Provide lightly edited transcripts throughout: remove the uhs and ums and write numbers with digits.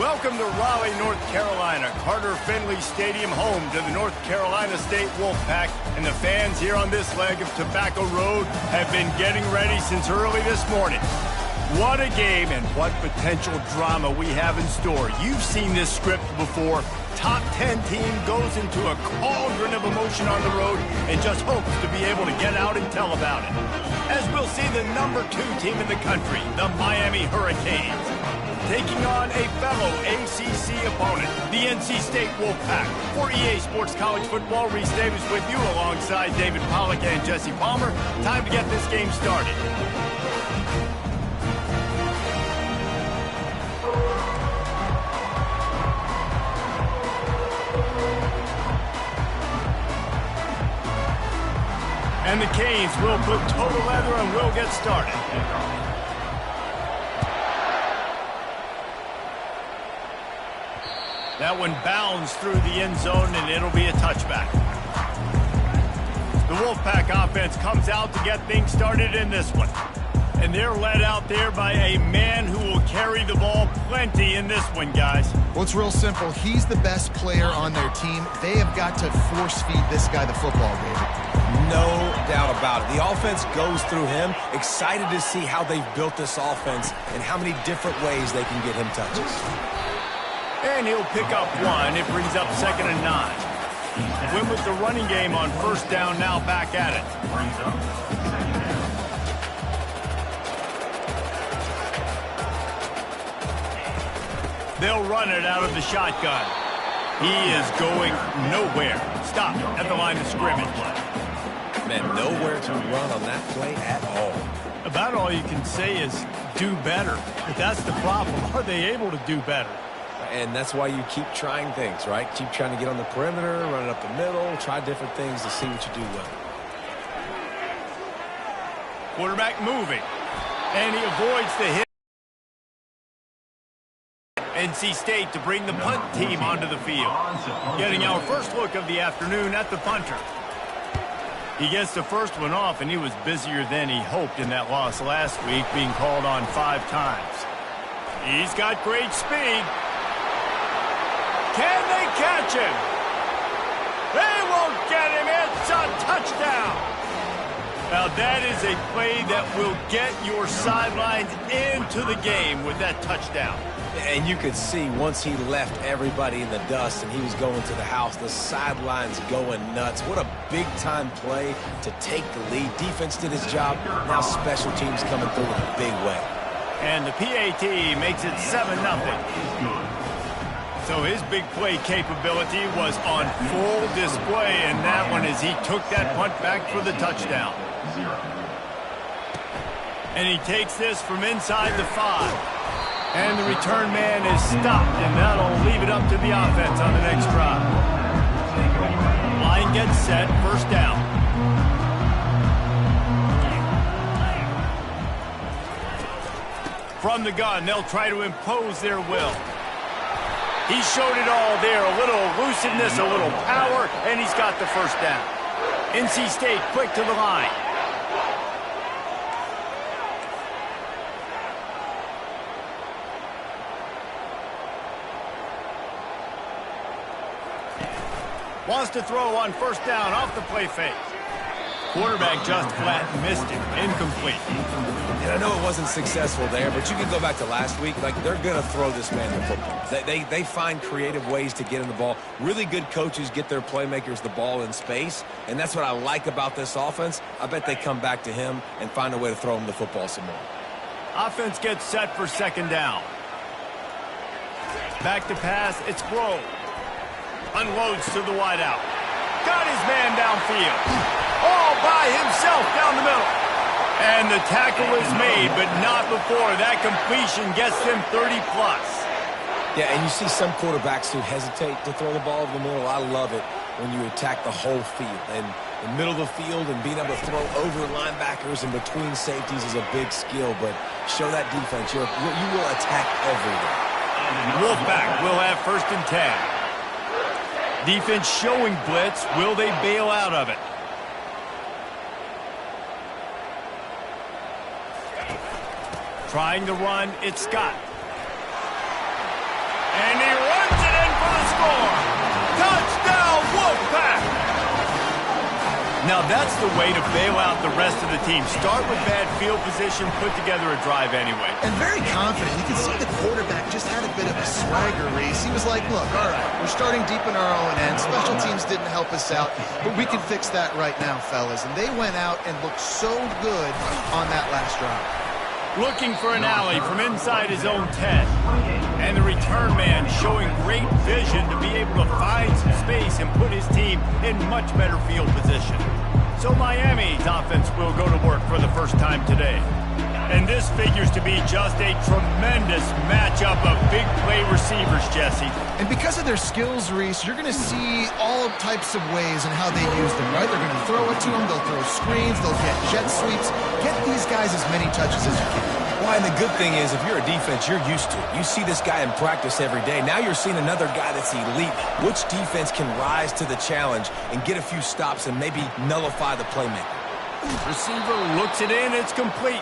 Welcome to Raleigh, North Carolina, Carter Finley Stadium, home to the North Carolina State Wolfpack, and the fans here on this leg of Tobacco Road have been getting ready since early this morning. What a game and what potential drama we have in store. You've seen this script before. Top 10 team goes into a cauldron of emotion on the road and just hopes to be able to get out and tell about it. As we'll see the number 2 team in the country, the Miami Hurricanes, taking on a fellow ACC opponent, the NC State Wolfpack. For EA Sports College Football, Reese Davis with you alongside David Pollack and Jesse Palmer. Time to get this game started. And the Canes will put total leather and will get started. That one bounds through the end zone, and it'll be a touchback. The Wolfpack offense comes out to get things started in this one. And they're led out there by a man who will carry the ball plenty in this one, guys. Well, it's real simple. He's the best player on their team. They have got to force-feed this guy the football, David. No doubt about it. The offense goes through him. Excited to see how they've built this offense and how many different ways they can get him touches. And he'll pick up one. It brings up 2nd and 9. Win with the running game on 1st down, now back at it. They'll run it out of the shotgun. He is going nowhere. Stop at the line of scrimmage. Man, nowhere to run on that play at all. About all you can say is do better. But that's the problem. Are they able to do better? And that's why you keep trying things, right? Keep trying to get on the perimeter, run it up the middle, try different things to see what you do well. Quarterback moving. And he avoids the hit. NC State to bring the punt team onto the field. Getting our first look of the afternoon at the punter. He gets the first one off, and he was busier than he hoped in that loss last week, being called on 5 times. He's got great speed. Can they catch him? They won't get him. It's a touchdown. Now, that is a play that will get your sidelines into the game with that touchdown. And you could see once he left everybody in the dust and he was going to the house, the sidelines going nuts. What a big-time play to take the lead. Defense did his job. Now special teams coming through in a big way. And the PAT makes it 7-0. So his big play capability was on full display in that one as he took that punt back for the touchdown. And he takes this from inside the 5. And the return man is stopped, and that'll leave it up to the offense on the next drive. Line gets set, 1st down. From the gun, they'll try to impose their will. He showed it all there, a little elusiveness, a little power, and he's got the 1st down. NC State quick to the line. Wants to throw on 1st down off the play fake. Quarterback just flat missed it. Incomplete. And I know it wasn't successful there, but you can go back to last week. Like, they're going to throw this man the football. They find creative ways to get in the ball. Really good coaches get their playmakers the ball in space, and that's what I like about this offense. I bet they come back to him and find a way to throw him the football some more. Offense gets set for 2nd down. Back to pass. It's Grove. Unloads to the wideout. Got his man downfield. All by himself down the middle. And the tackle is made, but not before. That completion gets them 30-plus. Yeah, and you see some quarterbacks who hesitate to throw the ball over the middle. I love it when you attack the whole field. And the middle of the field and being able to throw over linebackers and between safeties is a big skill, but show that defense. You will attack everywhere. Wolfpack will have 1st and 10. Defense showing blitz. Will they bail out of it? Trying to run, it's Scott. And he runs it in for the score. Touchdown, Wolfpack! Now that's the way to bail out the rest of the team. Start with bad field position, put together a drive anyway. And very confident. You can see the quarterback just had a bit of a swagger race. He was like, look, all right, we're starting deep in our own end. Special teams didn't help us out, but we can fix that right now, fellas. And they went out and looked so good on that last drive. Looking for an alley from inside his own 10. And the return man showing great vision to be able to find some space and put his team in much better field position. So Miami's offense will go to work for the first time today. And this figures to be just a tremendous matchup of big play receivers, Jesse. And because of their skills, Reese, you're going to see all types of ways in how they use them, right? They're going to throw it to them, they'll throw screens, they'll get jet sweeps. Get these guys as many touches as you can. Well, and the good thing is, if you're a defense, you're used to it. You see this guy in practice every day. Now you're seeing another guy that's elite. Which defense can rise to the challenge and get a few stops and maybe nullify the playmaker? Receiver looks it in, it's complete.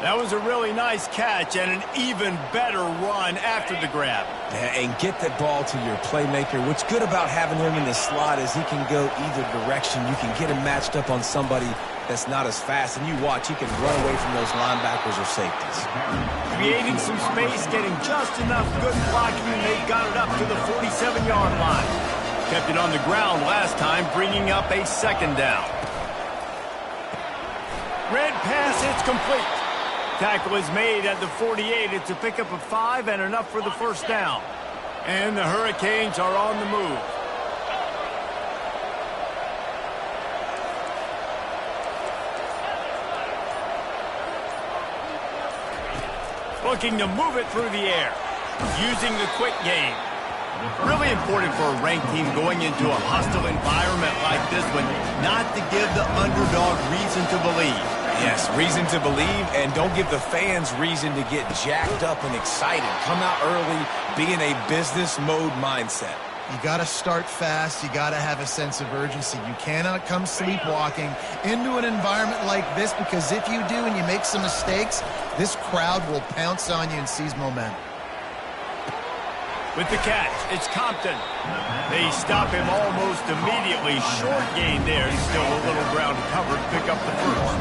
That was a really nice catch and an even better run after the grab. Yeah, and get that ball to your playmaker. What's good about having him in the slot is he can go either direction. You can get him matched up on somebody that's not as fast, and you watch, he can run away from those linebackers or safeties. Creating some space, getting just enough good blocking, and they got it up to the 47-yard line. Kept it on the ground last time, bringing up a second down. Red pass, it's complete. Tackle is made at the 48. It's a pickup of 5 and enough for the first down. And the Hurricanes are on the move. Looking to move it through the air. Using the quick game. Really important for a ranked team going into a hostile environment like this one, not to give the underdog reason to believe. Yes, reason to believe, and don't give the fans reason to get jacked up and excited. Come out early, be in a business mode mindset. You got to start fast. You got to have a sense of urgency. You cannot come sleepwalking into an environment like this, because if you do and you make some mistakes, this crowd will pounce on you and seize momentum. With the catch, it's Compton. They stop him almost immediately. Short gain there. Still a little ground to cover to pick up the first.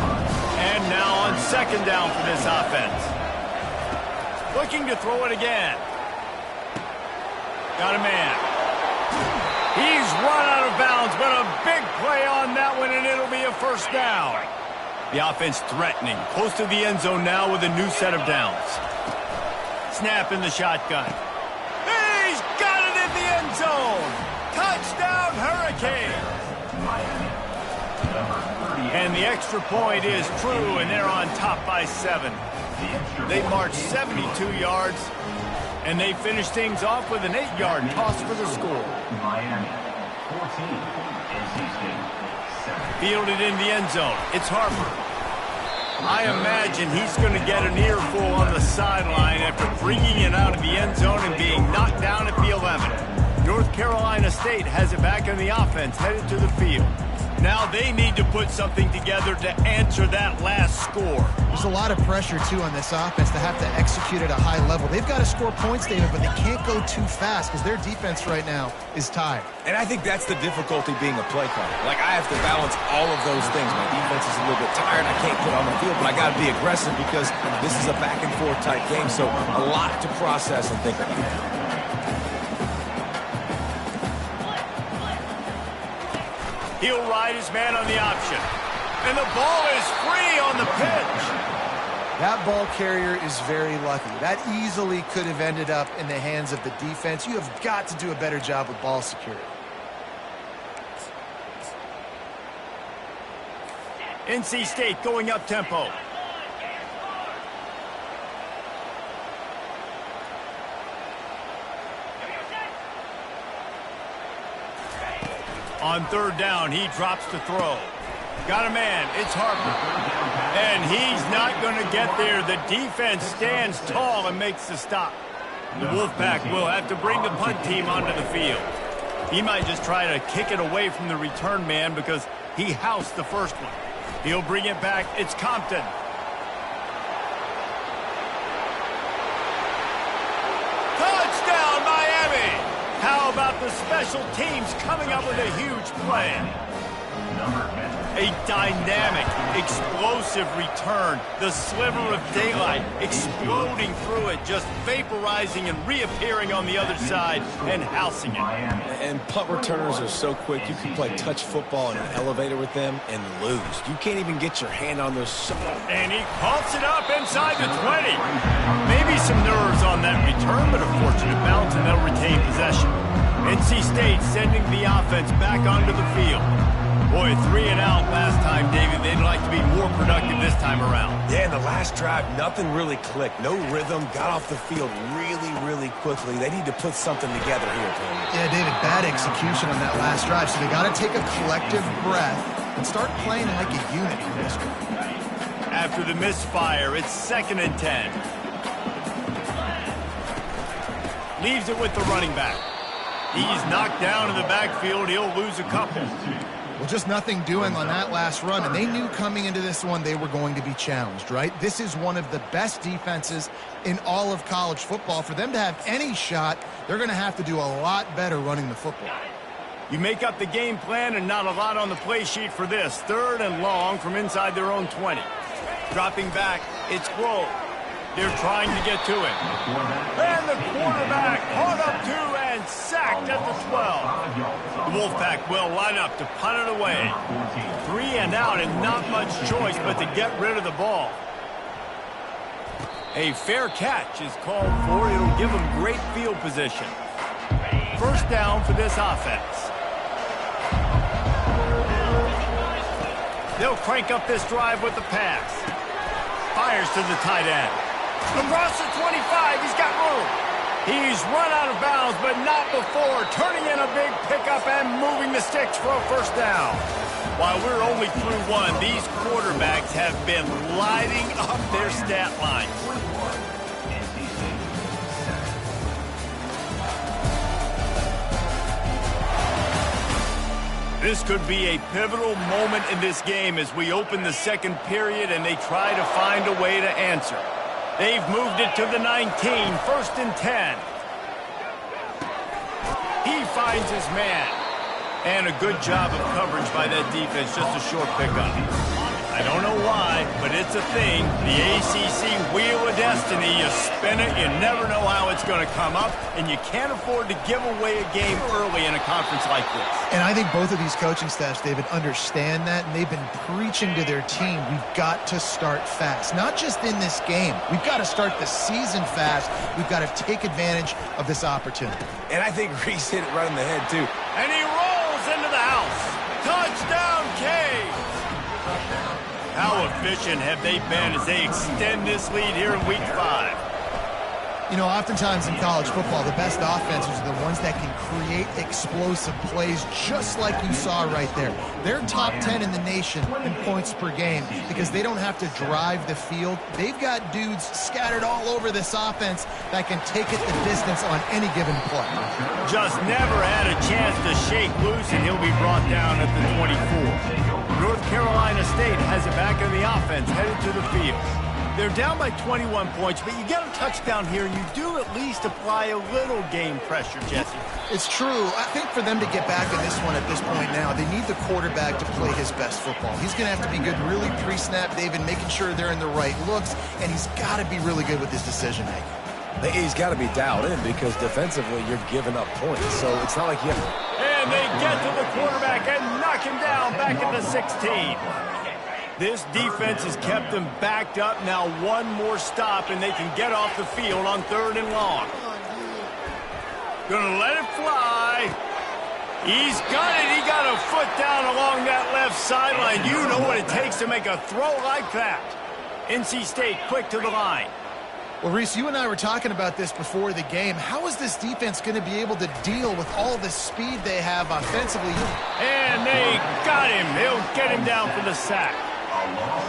And now on second down for this offense. Looking to throw it again. Got a man. He's run out of bounds, but a big play on that one, and it'll be a first down. The offense threatening. Close to the end zone now with a new set of downs. Snap in the shotgun. He's got it in the end zone. Touchdown, Hurricane. And the extra point is true, and they're on top by 7. They marched 72 yards, and they finish things off with an 8-yard toss for the score. Fielded in the end zone. It's Harper. I imagine he's going to get an earful on the sideline after bringing it out of the end zone and being knocked down at the 11. North Carolina State has it back in the offense, headed to the field. Now they need to put something together to answer that last score. There's a lot of pressure, too, on this offense to have to execute at a high level. They've got to score points, David, but they can't go too fast because their defense right now is tied. And I think that's the difficulty being a play caller. Like, I have to balance all of those things. My defense is a little bit tired. I can't get on the field, but I got to be aggressive because this is a back-and-forth type game, so a lot to process and think about. He'll ride his man on the option. And the ball is free on the pitch. That ball carrier is very lucky. That easily could have ended up in the hands of the defense. You have got to do a better job with ball security. NC State going up tempo. On third down, he drops to throw. Got a man. It's Harper. And he's not going to get there. The defense stands tall and makes the stop. The Wolfpack will have to bring the punt team onto the field. He might just try to kick it away from the return man because he housed the first one. He'll bring it back. It's Compton. Touchdown! How about the special teams coming up with a huge play? A dynamic, explosive return. The sliver of daylight exploding through it, just vaporizing and reappearing on the other side and housing it. And punt returners are so quick, you can play touch football in an elevator with them and lose. You can't even get your hand on those. And he pumps it up inside the 20. Maybe some nerves on that return, but a fortunate bounce, and they'll retain possession. NC State sending the offense back onto the field. Boy, 3 and out last time, David. They'd like to be more productive this time around. Yeah, in the last drive, nothing really clicked. No rhythm. Got off the field really, really quickly. They need to put something together here, Tony. Yeah, David, bad execution on that last drive. So they got to take a collective breath and start playing like a unit on this one. After the misfire, it's 2nd and 10. Leaves it with the running back. He's knocked down in the backfield. He'll lose a couple. Well, just nothing doing on that last run, and they knew coming into this one they were going to be challenged, right? This is one of the best defenses in all of college football. For them to have any shot, they're going to have to do a lot better running the football. You make up the game plan and not a lot on the play sheet for this. 3rd and long from inside their own 20. Dropping back, it's Grove. They're trying to get to him. And the quarterback caught up to and sacked at the 12. The Wolfpack will line up to punt it away. 3 and out and not much choice but to get rid of the ball. A fair catch is called for. It'll give them great field position. 1st down for this offense. They'll crank up this drive with the pass. Fires to the tight end. Across the 25, he's got room. He's run out of bounds, but not before turning in a big pickup and moving the sticks for a 1st down. While we're only through 1, these quarterbacks have been lighting up their stat line. This could be a pivotal moment in this game as we open the 2nd period and they try to find a way to answer. They've moved it to the 19, 1st and 10. He finds his man. And a good job of coverage by that defense, just a short pickup. I don't know why, but it's a thing. The ACC Wheel of Destiny, you spin it, you never know how it's going to come up, and you can't afford to give away a game early in a conference like this. And I think both of these coaching staffs, David, understand that, and they've been preaching to their team, we've got to start fast. Not just in this game. We've got to start the season fast. We've got to take advantage of this opportunity. And I think Reese hit it right in the head, too. And he rolls into the house. Touchdown, Caves. How efficient have they been as they extend this lead here in Week 5? You know, oftentimes in college football, the best offenses are the ones that can create explosive plays just like you saw right there. They're top 10 in the nation in points per game because they don't have to drive the field. They've got dudes scattered all over this offense that can take it the distance on any given play. Just never had a chance to shake loose, and he'll be brought down at the 24. North Carolina State has it back in the offense, headed to the field. They're down by 21 points, but you get a touchdown here, and you do at least apply a little game pressure, Jesse. It's true. I think for them to get back in this one at this point now, they need the quarterback to play his best football. He's going to have to be good really pre-snap, David, making sure they're in the right looks, and he's got to be really good with his decision-making. He's got to be dialed in because defensively you're giving up points, so it's not like you have to... And they get to the quarterback and knock him down back at the 16. This defense has kept them backed up. Now one more stop, and they can get off the field on 3rd and long. Gonna let it fly. He's got it. He got a foot down along that left sideline. You know what it takes to make a throw like that. NC State quick to the line. Well, Reese, you and I were talking about this before the game. How is this defense going to be able to deal with all the speed they have offensively? And they got him. They'll get him down for the sack.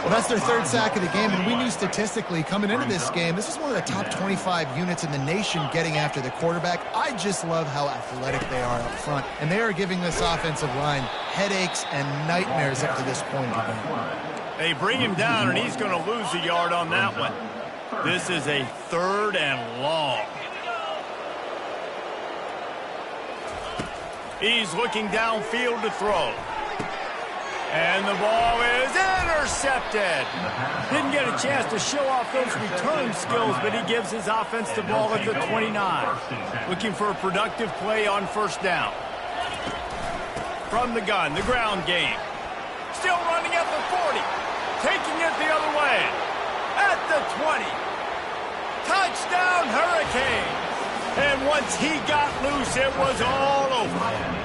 Well, that's their 3rd sack of the game, and we knew statistically coming into this game, this is one of the top 25 units in the nation getting after the quarterback. I just love how athletic they are up front, and they are giving this offensive line headaches and nightmares up to this point in the game. They bring him down, and he's going to lose a yard on that one. This is a 3rd and long. He's looking downfield to throw. And the ball is intercepted. Didn't get a chance to show off those return skills, but he gives his offense the ball at the 29. Looking for a productive play on first down. From the gun, the ground game. Still running at the 40. Taking it the other way. At the 20. Touchdown, Hurricanes. And once he got loose, it was all over.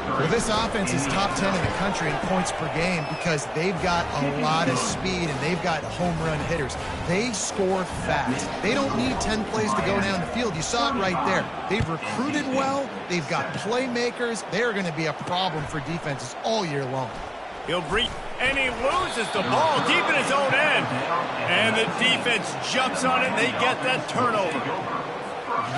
Well, this offense is top 10 in the country in points per game because they've got a lot of speed and they've got home run hitters. They score fast. They don't need 10 plays to go down the field. You saw it right there. They've recruited well. They've got playmakers. They're going to be a problem for defenses all year long. He'll breach, and he loses the ball deep in his own end. And the defense jumps on it, and they get that turnover.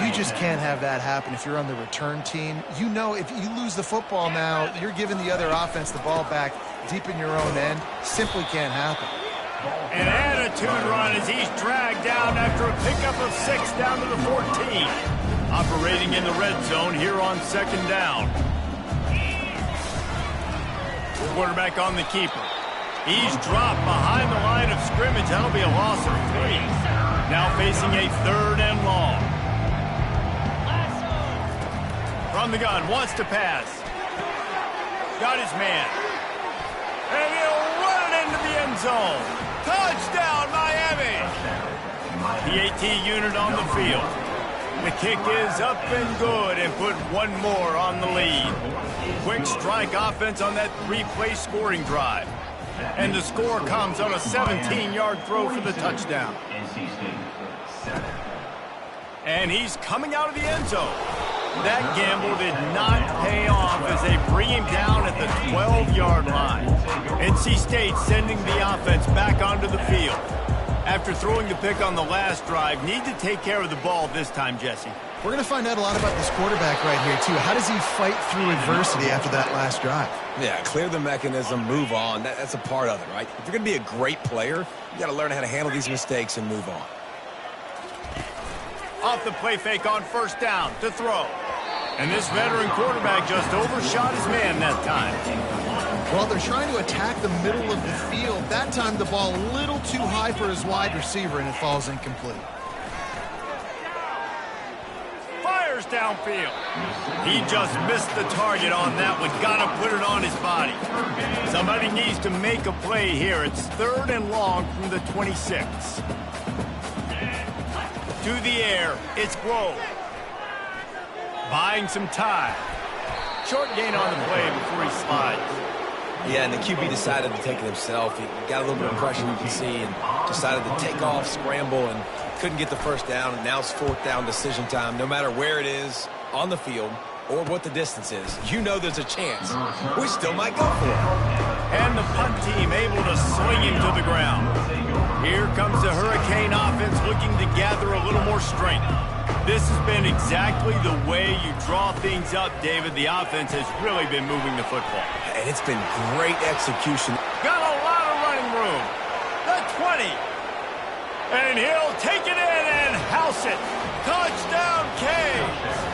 You just can't have that happen if you're on the return team. You know if you lose the football now, you're giving the other offense the ball back deep in your own end. Simply can't happen. An attitude run as he's dragged down after a pickup of 6 down to the 14. Operating in the red zone here on second down. Quarterback on the keeper. He's dropped behind the line of scrimmage. That'll be a loss of 3. Now facing a 3rd and long. From the gun, wants to pass. Got his man. And he'll run it into the end zone. Touchdown, Miami! The AT unit on the field. The kick is up and good and put one more on the lead. Quick strike offense on that 3-play scoring drive. And the score comes on a 17-yard throw for the touchdown. And he's coming out of the end zone. That gamble did not pay off as they bring him down at the 12-yard line. NC State sending the offense back onto the field. After throwing the pick on the last drive, need to take care of the ball this time, Jesse. We're going to find out a lot about this quarterback right here, too. How does he fight through adversity after that last drive? Yeah, clear the mechanism, move on. That's a part of it, right? If you're going to be a great player, you got to learn how to handle these mistakes and move on. Off the play fake on first down to throw. And this veteran quarterback just overshot his man that time. Well, they're trying to attack the middle of the field. That time the ball a little too high for his wide receiver, and it falls incomplete. Fires downfield. He just missed the target on that one. Got to put it on his body. Somebody needs to make a play here. It's 3rd and long from the 26. To the air, it's Grove. Buying some time. Short gain on the play before he slides. Yeah, and the QB decided to take it himself. He got a little bit of pressure, you can see, and decided to take off, scramble, and couldn't get the first down. And now it's 4th down decision time. No matter where it is on the field or what the distance is, you know there's a chance. We still might go for it. And the punt team able to swing him to the ground. Here comes the Hurricane offense looking to gather a little more strength. This has been exactly the way you draw things up, David. The offense has really been moving the football. And it's been great execution. Got a lot of running room. The 20. And he'll take it in and house it. Touchdown, Canes.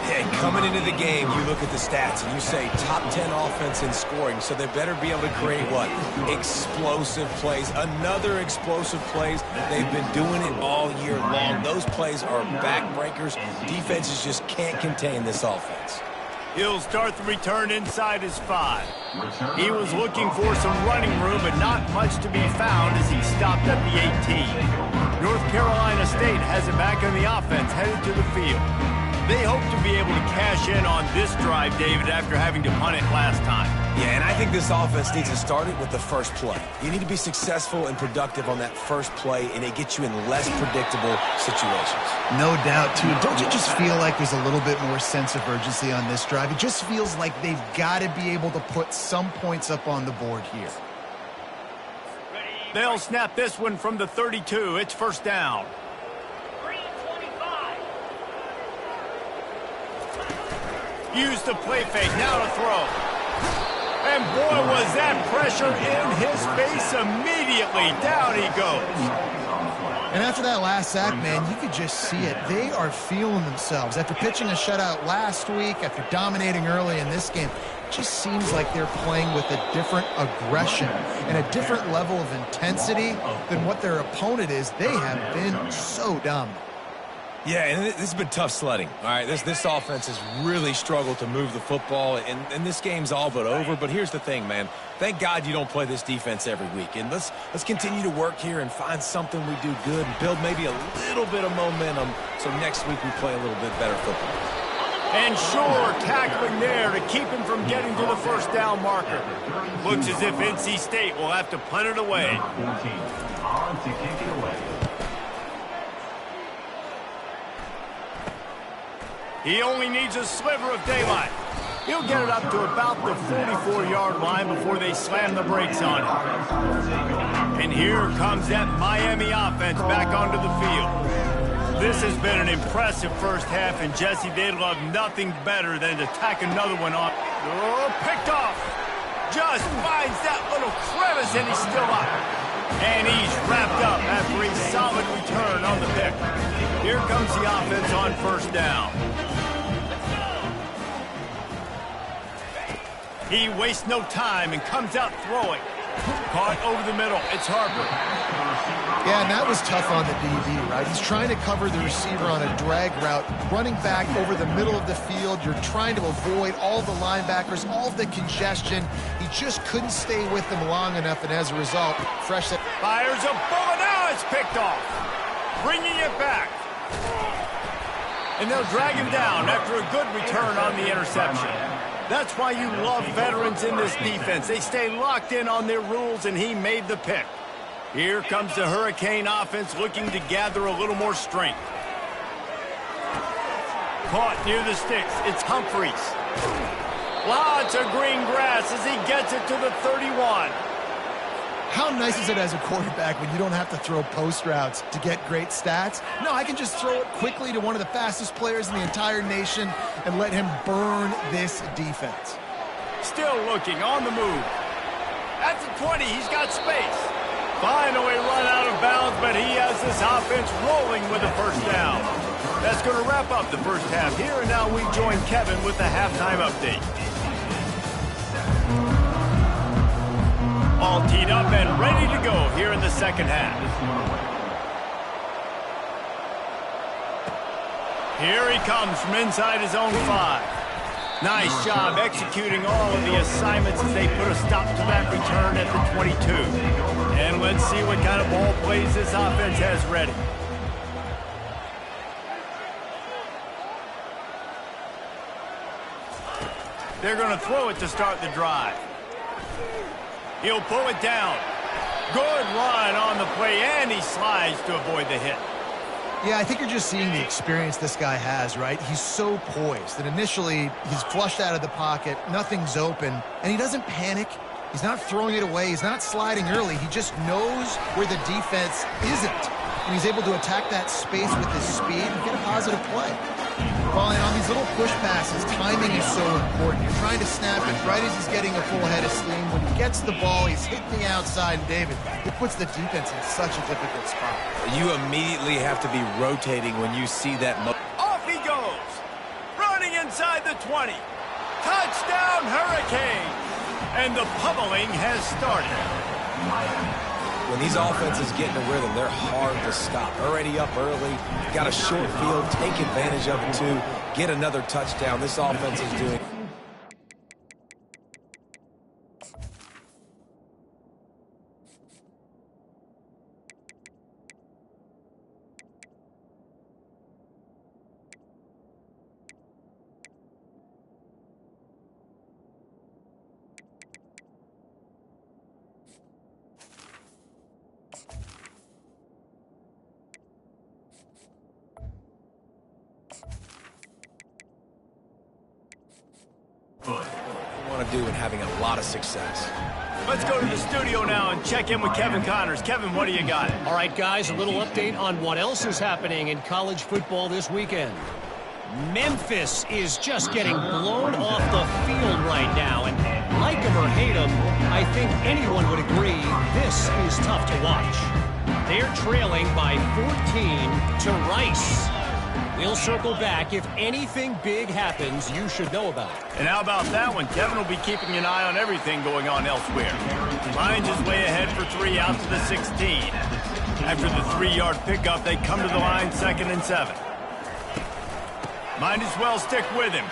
Yeah, coming into the game, you look at the stats and you say top 10 offense in scoring, so they better be able to create what? Explosive plays. Another explosive plays. They've been doing it all year long. Those plays are backbreakers. Defenses just can't contain this offense. He'll start the return inside his 5. He was looking for some running room, but not much to be found as he stopped at the 18. North Carolina State has it back on the offense, headed to the field. They hope to be able to cash in on this drive, David, after having to punt it last time. Yeah, and I think this offense needs to start it with the first play. You need to be successful and productive on that first play, and it gets you in less predictable situations. No doubt, too. Don't you just feel like there's a little bit more sense of urgency on this drive? It just feels like they've got to be able to put some points up on the board here. They'll snap this one from the 32. It's first down. Use the play fake, now to throw. And boy, was that pressure in his face immediately. Down he goes. And after that last sack, man, you could just see it. They are feeling themselves. After pitching a shutout last week, after dominating early in this game, it just seems like they're playing with a different aggression and a different level of intensity than what their opponent is. They have been so dominant. Yeah, and this has been tough sledding. All right, this offense has really struggled to move the football, and this game's all but over. But here's the thing, man. Thank God you don't play this defense every week. And let's continue to work here and find something we do good and build maybe a little bit of momentum so next week we play a little bit better football. And sure, tackling there to keep him from getting to the first down marker. Looks as if NC State will have to punt it away. On to kick it away. He only needs a sliver of daylight. He'll get it up to about the 44-yard line before they slam the brakes on him. And here comes that Miami offense back onto the field. This has been an impressive first half, and Jesse, they'd love nothing better than to tack another one on. Oh, picked off. Just finds that little crevice, and he's still up. And he's wrapped up after a solid return on the pick. Here comes the offense on first down. He wastes no time and comes out throwing. Caught over the middle. It's Harper. Yeah, and that was tough on the DB, right? He's trying to cover the receiver on a drag route, running back over the middle of the field. You're trying to avoid all the linebackers, all the congestion. He just couldn't stay with them long enough, and as a result, fresh... Fires a bullet. Now it's picked off. Bringing it back. And they'll drag him down after a good return on the interception. That's why you love veterans in this defense. They stay locked in on their rules, and he made the pick. Here comes the Hurricane offense looking to gather a little more strength. Caught near the sticks. It's Humphreys. Lots of green grass as he gets it to the 31. How nice is it as a quarterback when you don't have to throw post routes to get great stats? No, I can just throw it quickly to one of the fastest players in the entire nation and let him burn this defense. Still looking on the move. At the 20, he's got space. Finally run out of bounds, but he has this offense rolling with a first down. That's going to wrap up the first half here, and now we join Kevin with the halftime update. All teed up and ready to go here in the second half. Here he comes from inside his own 5. Nice job executing all of the assignments as they put a stop to that return at the 22. And let's see what kind of ball plays this offense has ready. They're going to throw it to start the drive. He'll pull it down. Good run on the play, and he slides to avoid the hit. Yeah, I think you're just seeing the experience this guy has, right? He's so poised that initially he's flushed out of the pocket, nothing's open, and he doesn't panic. He's not throwing it away. He's not sliding early. He just knows where the defense isn't, and he's able to attack that space with his speed and get a positive play. Falling on these little push passes, timing is so important. You're trying to snap it right as he's getting a full head of steam. When he gets the ball, he's hitting the outside, and David, it puts the defense in such a difficult spot. You immediately have to be rotating when you see that. Off he goes. Running inside the 20. Touchdown, Hurricane. And the pummeling has started. When these offenses get in a rhythm, they're hard to stop. Already up early, got a short field, take advantage of it too, get another touchdown. This offense is doing... want to do and having a lot of success. Let's go to the studio now and check in with Kevin Connors. Kevin, what do you got? All right, guys, a little update on what else is happening in college football this weekend. Memphis is just getting blown off the field right now, and like them or hate them, I think anyone would agree this is tough to watch. They're trailing by 14 to Rice. We'll circle back if anything big happens you should know about. And how about that one? Kevin will be keeping an eye on everything going on elsewhere. Lions is way ahead for 3 out to the 16. After the 3-yard pickup, they come to the line 2nd and 7. Might as well stick with him.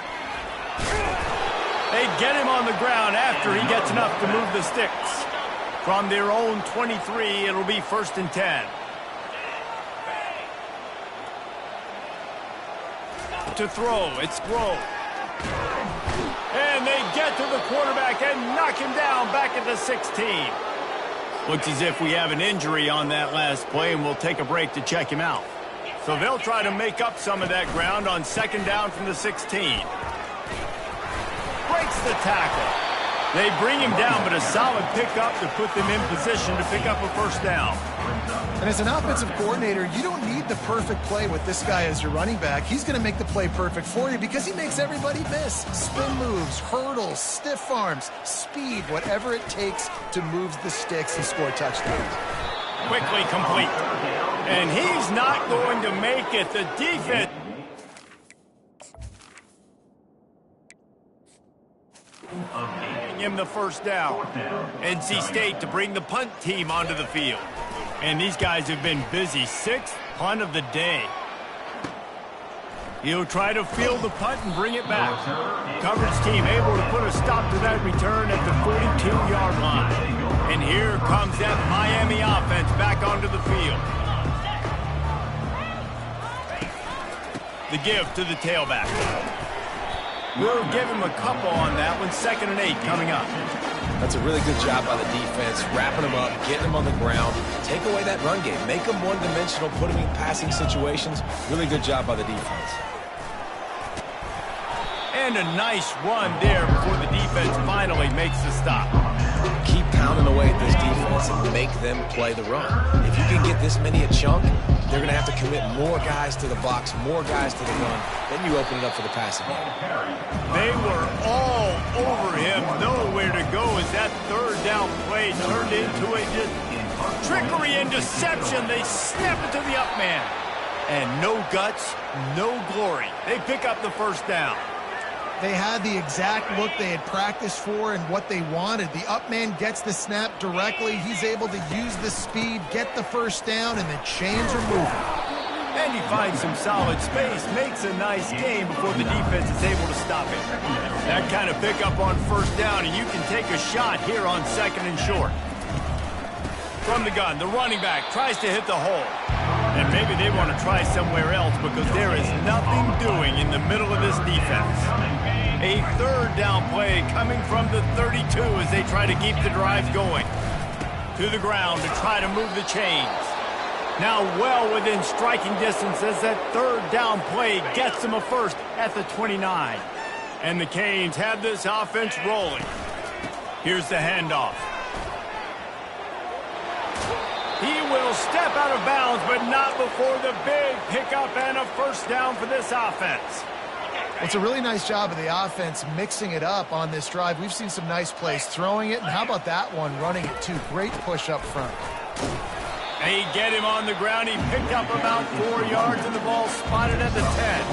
They get him on the ground after he gets enough to move the sticks. From their own 23, it'll be 1st and 10. To throw, it's throw. And they get to the quarterback and knock him down back at the 16. Looks as if we have an injury on that last play, and we'll take a break to check him out. So they'll try to make up some of that ground on 2nd down from the 16. Breaks the tackle. They bring him down, but a solid pickup to put them in position to pick up a 1st down. And as an offensive coordinator, you don't need the perfect play with this guy as your running back. He's going to make the play perfect for you because he makes everybody miss. Spin moves, hurdles, stiff arms, speed, whatever it takes to move the sticks and score touchdowns. Quickly complete. And he's not going to make it. The defense. Him the 1st down. NC State to bring the punt team onto the field. And these guys have been busy. 6th punt of the day. He'll try to field the punt and bring it back. Coverage team able to put a stop to that return at the 42-yard line. And here comes that Miami offense back onto the field. The give to the tailback. We'll give him a couple on that one. 2nd and 8 coming up. That's a really good job by the defense, wrapping them up, getting them on the ground. Take away that run game. Make them one-dimensional, put them in passing situations. Really good job by the defense. And a nice run there before the defense finally makes the stop. Keep pounding away at this defense and make them play the run. If you can get this many a chunk, they're going to have to commit more guys to the box, more guys to the run. Then you open it up for the passing game. They were all over him. Nowhere to go as that 3rd down play turned into a trickery and deception. They snap it to the up man. And no guts, no glory. They pick up the 1st down. They had the exact look they had practiced for and what they wanted. The up man gets the snap directly. He's able to use the speed, get the 1st down, and the chains are moving. And he finds some solid space, makes a nice game before the defense is able to stop it. That kind of pickup on 1st down, and you can take a shot here on 2nd and short. From the gun, the running back tries to hit the hole. And maybe they want to try somewhere else because there is nothing doing in the middle of this defense. A 3rd down play coming from the 32 as they try to keep the drive going. To the ground to try to move the chains. Now well within striking distance as that 3rd down play gets them a 1st at the 29. And the Canes have this offense rolling. Here's the handoff. He will step out of bounds, but not before the big pickup and a 1st down for this offense. It's a really nice job of the offense mixing it up on this drive. We've seen some nice plays throwing it, and how about that one running it too? Great push up front. They get him on the ground. He picked up about 4 yards, and the ball spotted at the 10.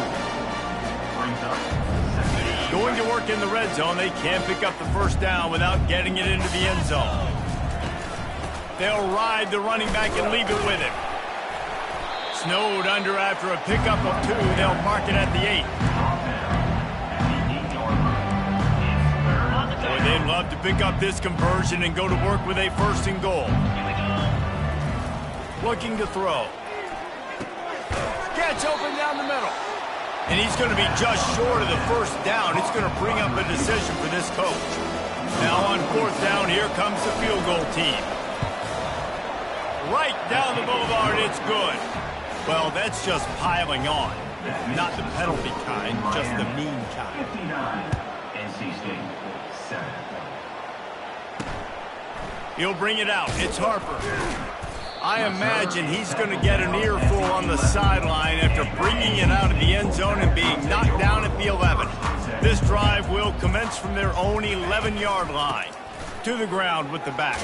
Going to work in the red zone. They can't pick up the 1st down without getting it into the end zone. They'll ride the running back and leave it with him. Snowed under after a pickup of 2. They'll mark it at the 8. Boy, they'd love to pick up this conversion and go to work with a 1st and goal. Looking to throw. Gets open down the middle. And he's going to be just short of the 1st down. It's going to bring up a decision for this coach. Now on 4th down, here comes the field goal team. Right down the boulevard, it's good. Well, that's just piling on. Not the penalty kind, just the mean kind. 59, NC State, 7. He'll bring it out. It's Harper. I imagine he's going to get an earful on the sideline after bringing it out of the end zone and being knocked down at the 11. This drive will commence from their own 11-yard line. To the ground with the back.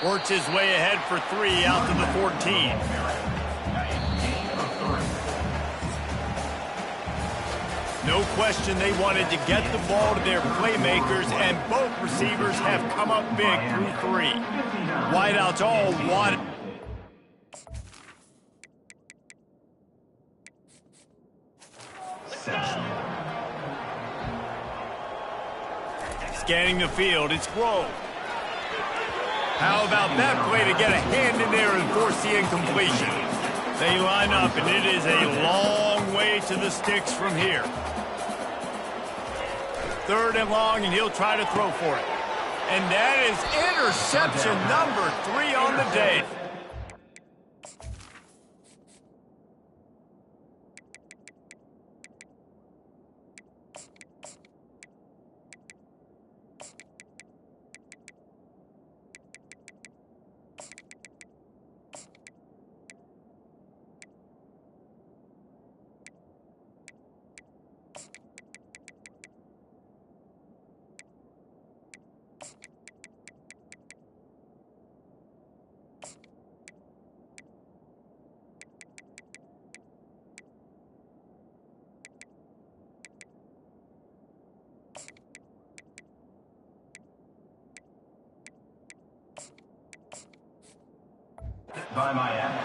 Works his way ahead for 3 out to the 14. No question they wanted to get the ball to their playmakers, and both receivers have come up big through 3. Wideouts all wanted. Scanning the field, it's Grove. How about that play to get a hand in there and force the incompletion? They line up, and it is a long way to the sticks from here. 3rd and long, and he'll try to throw for it. And that is interception number 3 on the day.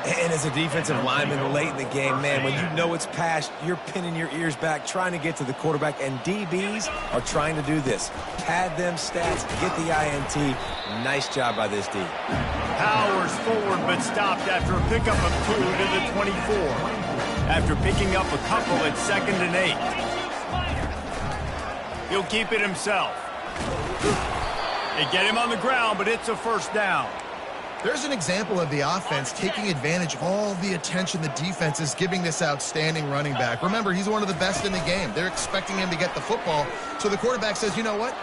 And as a defensive lineman late in the game, man, when you know it's past, you're pinning your ears back, trying to get to the quarterback, and DBs are trying to do this. Pad them stats, get the INT. Nice job by this D. Powers forward, but stopped after a pickup of 2 to the 24. After picking up a couple at 2nd and 8. He'll keep it himself. They get him on the ground, but it's a 1st down. There's an example of the offense taking advantage of all the attention the defense is giving this outstanding running back. Remember, he's one of the best in the game. They're expecting him to get the football, so the quarterback says, you know what?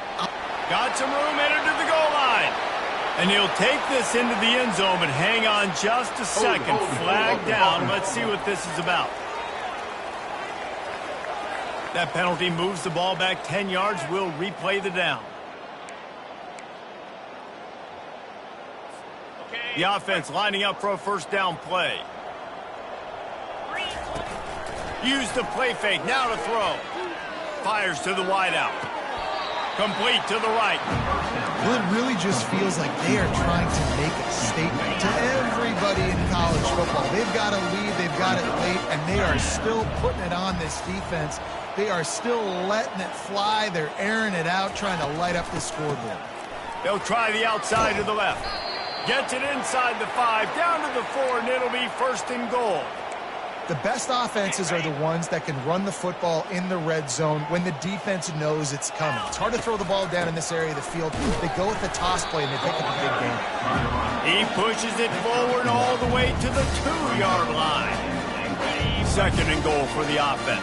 Got some room headed to the goal line. And he'll take this into the end zone, but hang on just a second. Flag down. Let's see what this is about. That penalty moves the ball back 10 yards. We'll replay the down. The offense lining up for a 1st down play. Use the play fake. Now to throw. Fires to the wideout. Complete to the right. Well, it really just feels like they are trying to make a statement to everybody in college football. They've got a lead, they've got it late, and they are still putting it on this defense. They are still letting it fly. They're airing it out, trying to light up the scoreboard. They'll try the outside to the left. Gets it inside the 5, down to the 4, and it'll be 1st and goal. The best offenses are the ones that can run the football in the red zone when the defense knows it's coming. It's hard to throw the ball down in this area of the field. They go with the toss play, and they pick up a big game. He pushes it forward all the way to the 2-yard line. 2nd and goal for the offense.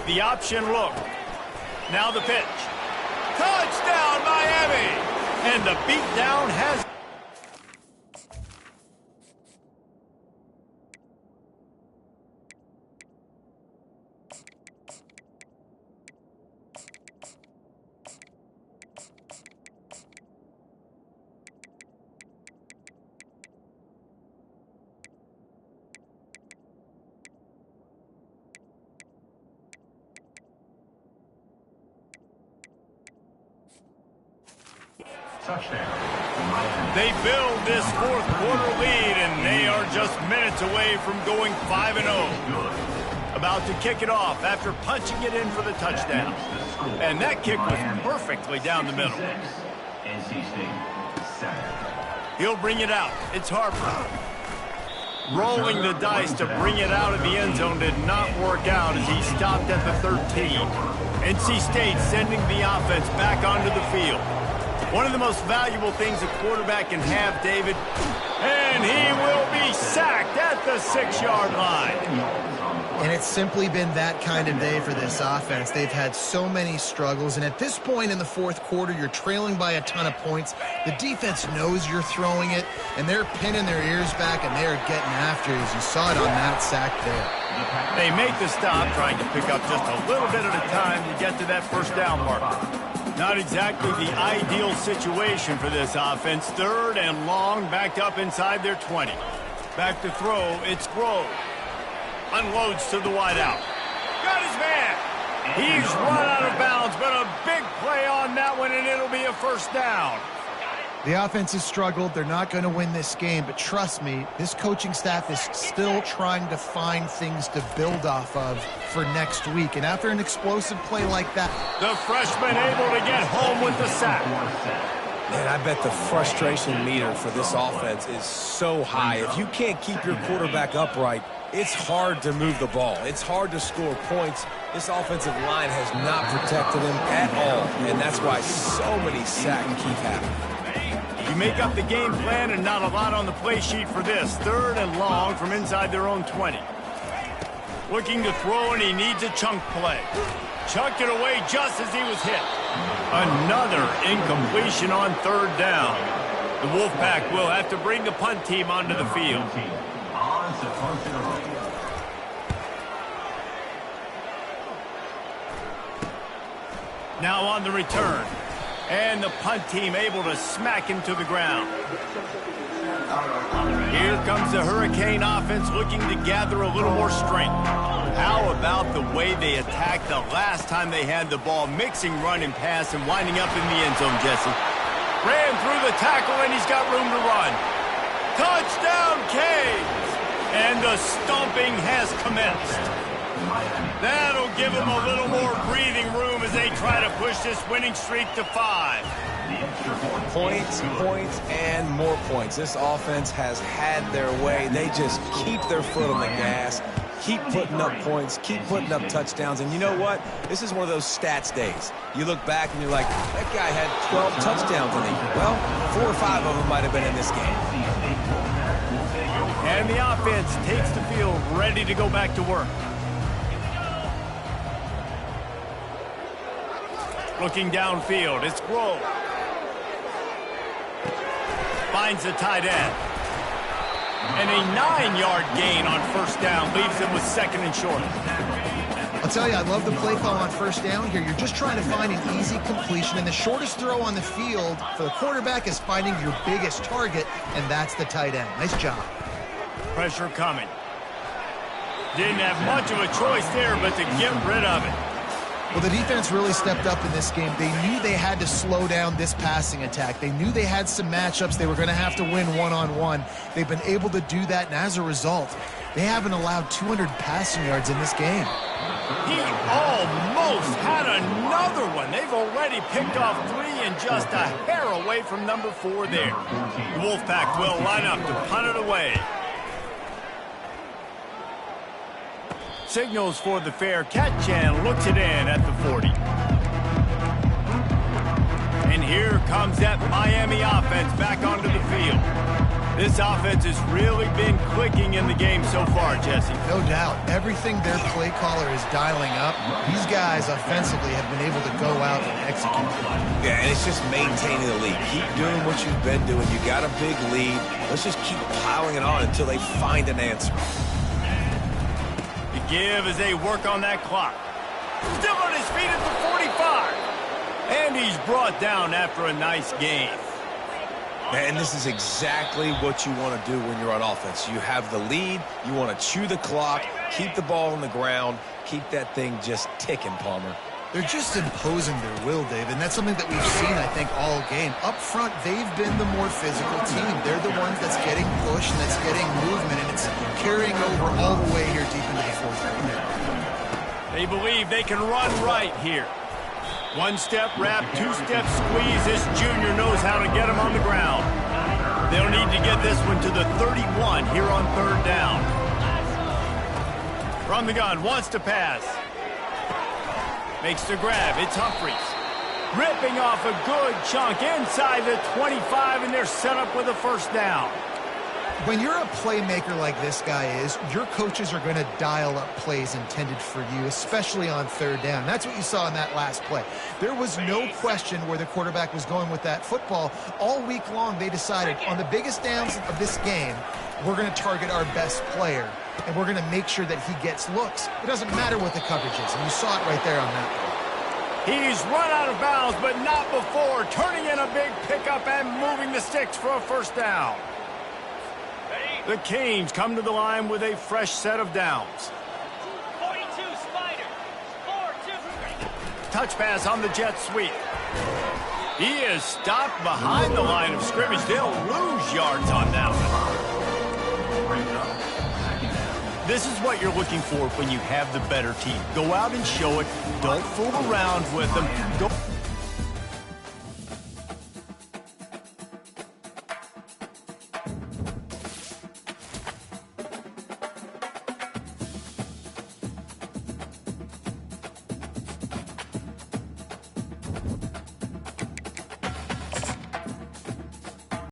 The option look. Now the pitch. Touchdown, Miami! And the beatdown has... They build this 4th quarter lead, and they are just minutes away from going 5-0. About to kick it off after punching it in for the touchdown. And that kick was perfectly down the middle. He'll bring it out. It's Harper. Rolling the dice to bring it out of the end zone did not work out as he stopped at the 13. NC State sending the offense back onto the field. One of the most valuable things a quarterback can have, David. And he will be sacked at the 6-yard line. And it's simply been that kind of day for this offense. They've had so many struggles, and at this point in the 4th quarter, you're trailing by a ton of points. The defense knows you're throwing it, and they're pinning their ears back, and they're getting after it, as you saw it on that sack there. They make the stop, trying to pick up just a little bit at a time to get to that 1st down marker. Not exactly the ideal situation for this offense. 3rd and long, backed up inside their 20. Back to throw, it's Grove. Unloads to the wideout. Got his man. He's run out of bounds, but a big play on that one, and it'll be a first down. The offense has struggled. They're not going to win this game, but trust me, this coaching staff is still trying to find things to build off of for next week. And after an explosive play like that, the freshman able to get home with the sack. Man, I bet the frustration meter for this offense is so high. If you can't keep your quarterback upright, it's hard to move the ball. It's hard to score points. This offensive line has not protected him at all, and that's why so many sacks keep happening. You make up the game plan and not a lot on the play sheet for this. 3rd and long from inside their own 20. Looking to throw, and he needs a chunk play. Chucked it away just as he was hit. Another incompletion on 3rd down. The Wolfpack will have to bring the punt team onto the field. Now on the return. And the punt team able to smack him to the ground. Here comes the Hurricane offense looking to gather a little more strength. How about the way they attacked the last time they had the ball, mixing run and pass and winding up in the end zone, Jesse? Ran through the tackle, and he's got room to run. Touchdown, Canes! And the stomping has commenced. That'll give them a little more breathing room as they try to push this winning streak to 5. Points, points, and more points. This offense has had their way. They just keep their foot on the gas, keep putting up points, keep putting up touchdowns. And you know what? This is one of those stats days. You look back and you're like, that guy had 12 touchdowns in the year. Well, 4 or 5 of them might have been in this game. And the offense takes the field, ready to go back to work. Looking downfield, it's Grove. Finds the tight end. And a 9-yard gain on 1st down leaves him with 2nd and short. I'll tell you, I love the play call on 1st down here. You're just trying to find an easy completion, and the shortest throw on the field for the quarterback is finding your biggest target, and that's the tight end. Nice job. Pressure coming. Didn't have much of a choice there, but to get rid of it. Well, the defense really stepped up in this game. They knew they had to slow down this passing attack. They knew they had some matchups they were going to have to win one-on-one. They've been able to do that, and as a result, they haven't allowed 200 passing yards in this game. He almost had another one. They've already picked off 3 and just a hair away from number 4 there. The Wolfpack will line up to punt it away. Signals for the fair catch and looks it in at the 40. And here comes that Miami offense back onto the field. This offense has really been clicking in the game so far, Jesse. No doubt. Everything their play caller is dialing up, these guys offensively have been able to go out and execute. Yeah, and it's just maintaining the lead. Keep doing what you've been doing. You got a big lead. Let's just keep piling it on until they find an answer. Give as they work on that clock. Still on his feet at the 45. And he's brought down after a nice gain. And this is exactly what you want to do when you're on offense. You have the lead. You want to chew the clock, keep the ball on the ground, keep that thing just ticking, Palmer. They're just imposing their will, Dave, and that's something that we've seen, I think, all game. Up front, they've been the more physical team. They're the ones that's getting pushed and that's getting movement, and it's carrying over all the way here deep into the 4th quarter. They believe they can run right here. 1-step wrap, 2-step squeeze. This junior knows how to get him on the ground. They'll need to get this one to the 31 here on 3rd down. From the gun, wants to pass. Makes the grab. It's Humphries. Ripping off a good chunk inside the 25, and they're set up with a 1st down. When you're a playmaker like this guy is, your coaches are going to dial up plays intended for you, especially on 3rd down. That's what you saw in that last play. There was no question where the quarterback was going with that football. All week long, they decided on the biggest downs of this game, we're going to target our best player, and we're going to make sure that he gets looks. It doesn't matter what the coverage is, and you saw it right there on that one. He's run out of bounds, but not before turning in a big pickup and moving the sticks for a first down. The Canes come to the line with a fresh set of downs. 42 Spiders. 4-2. Touch pass on the jet sweep. He is stopped behind the line of scrimmage. They'll lose yards on that one. This is what you're looking for when you have the better team. Go out and show it. Don't fool around with them. Go.